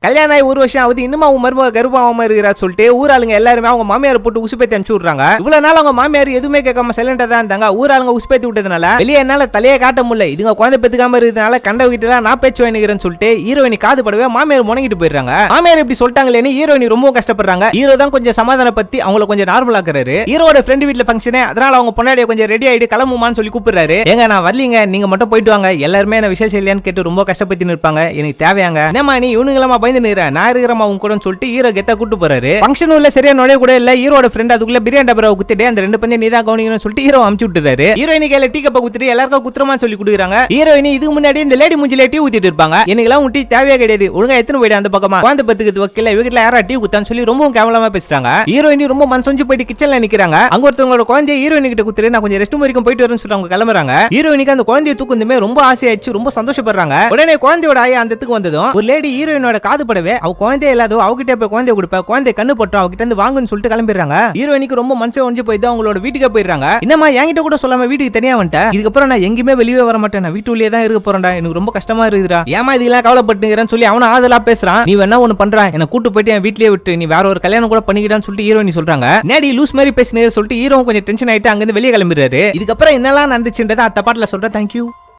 கல்யாணம் ஆகி ஒரு வருஷம் ஆகுது, இன்னும் அவங்க மருமக கர்ப்பமாம இருக்கிறா சொல்லிட்டு ஊராளுங்க எல்லாருமே அவங்க மாமியார் போட்டு உசுப்பேத்தி அனுப்பிச்சு விடுறாங்க. இவ்வளவு நாள் அவங்க மாமியார் எதுவுமே கேட்காம சைலண்டா தான் இருந்தாங்க. ஊராளுங்க உசுப்பேத்தி விட்டதுனால வெளியே என்னால தலையே காட்ட முடியல. இதுங்க குழந்தை பெத்துக்காம இருக்கிறதுனால கண்ட வீட்டுல நான் பேச்சு வாங்கிக்கிறேன்னு சொல்லிட்டு ஹீரோயினி காது படவே மாமியார் முணங்கிட்டு போயிடுறாங்க. மாமியார் இப்படி சொல்லிட்டாங்களேன்னு ஹீரோயினி ரொம்ப கஷ்டப்படுறாங்க. ஹீரோ தான் கொஞ்சம் சமாதான பத்தி அவங்கள கொஞ்சம் நார்மல் ஆக்குறாரு. ஹீரோட ஃப்ரெண்ட் வீட்ல ஃபங்க்ஷனே, அதனால அவங்க பொண்டாடிய கொஞ்சம் ரெடி ஆயிட்டு கிளம்புமான்னு சொல்லி கூப்பிடுறாரு. ஏங்க நான் வரலீங்க, நீங்க மட்டும் போயிட்டு வாங்க, எல்லாருமே என்ன விசேஷம் இல்லையான்னு கேட்டு ரொம்ப கஷ்டப்பட்டு இருப்பாங்க, எனக்கு தேவையாங்க. என்னமா நீ இவனுங்களமா பயந்து நிறேன், நான் இருக்கிறமா உங்க கூட சொல்லிட்டு ஹீரோ கெத்தா கூட்டு போறாரு. ஃபங்க்ஷன் உள்ள சரியா நுழைய கூட இல்ல. ஹீரோட ஃப்ரெண்ட் அதுக்குள்ள பிரியாணி டபரா குத்திட்டு அந்த ரெண்டு பந்தயம் நீதான் கவனிக்கணும்னு சொல்லிட்டு ஹீரோ அமுச்சு விட்டுறாரு. ஹீரோயினி கையில டீ கப்ப குத்திட்டு எல்லாருக்கும் குத்துறமான்னு சொல்லி கொடுக்குறாங்க. ஹீரோயினி இதுக்கு முன்னாடி இந்த லேடி மூஞ்சில டீ ஊத்திட்டு இருப்பாங்க. எனக்குலாம் உன் டீ தேவையே கிடையாது, ஒழுங்கா எத்தனை போயிடு அந்த பக்கமா, குழந்தை பத்துக்கு வைக்கல, வீட்டுல யாரா டீ குத்தான்னு சொல்லி ரொம்ப கேவலமா பேசுறாங்க. ஹீரோயினி ரொம்ப மனசொஞ்சு போயிட்டு கிச்சன்ல நிக்கிறாங்க. அங்க ஒருத்தவங்களோட குழந்தைய ஹீரோயினி கிட்ட குத்துட்டு நான் கொஞ்சம் ரெஸ்ட் வரைக்கும் போயிட்டு வரேன்னு சொல்லி அவங்க கிளம்புறாங்க. ஹீரோயினிக்கு அந்த குழந்தைய தூக்குந்துமே ரொம்ப ஆசையாச்சு, ரொம்ப சந்தோஷப்படுறாங்க. உடனே குழந்தையோட ஆயா அந்த இடத்துக்கு வந்ததும் ஒரு லேடி ஹீரோயினோட காது படவே அவ குழந்தைய இல்லாதோ அவகிட்ட போய் குழந்தைய கொடுப்ப, குழந்தை கண்ணு போட்டோம் அவகிட்ட இருந்து வாங்குன்னு சொல்லிட்டு கிளம்பிடுறாங்க. ஹீரோயினிக்கு ரொம்ப மனசு ஒஞ்சு போயிட்டு அவங்களோட வீட்டுக்கு போயிடுறாங்க. என்னமா என்கிட்ட கூட சொல்லாம வீட்டுக்கு தனியா வந்துட்டேன், இதுக்கப்புறம் நான் எங்கேயுமே வெளியே வர மாட்டேன், நான் வீட்டுலயே தான் இருக்க போறேன்டா, எனக்கு ரொம்ப கஷ்டமா இருக்குதுடா, ஏமா இதெல்லாம் கவலைப்பட்டுங்கிறேன்னு சொல்லி அவன ஆதலா பேசுறான். நீ வேணா ஒன்னு பண்ற, என்ன கூட்டு போயிட்டு என் வீட்லயே விட்டு நீ வேற ஒரு கல்யாணம் கூட பண்ணிக்கிட்டான்னு சொல்லிட்டு ஹீரோயினி சொல்றாங்க. நேடி லூஸ் மாதிரி பேசினே சொல்லிட்டு ஹீரோ கொஞ்சம் டென்ஷன் ஆயிட்டு அங்கிருந்து வெளியே கிளம்பிடுறாரு. இதுக்கப்புறம் என்னெல்லாம் நடந்துச்சுன்றதை அத்த பாட்டுல சொல்றேன். தேங்க்யூ.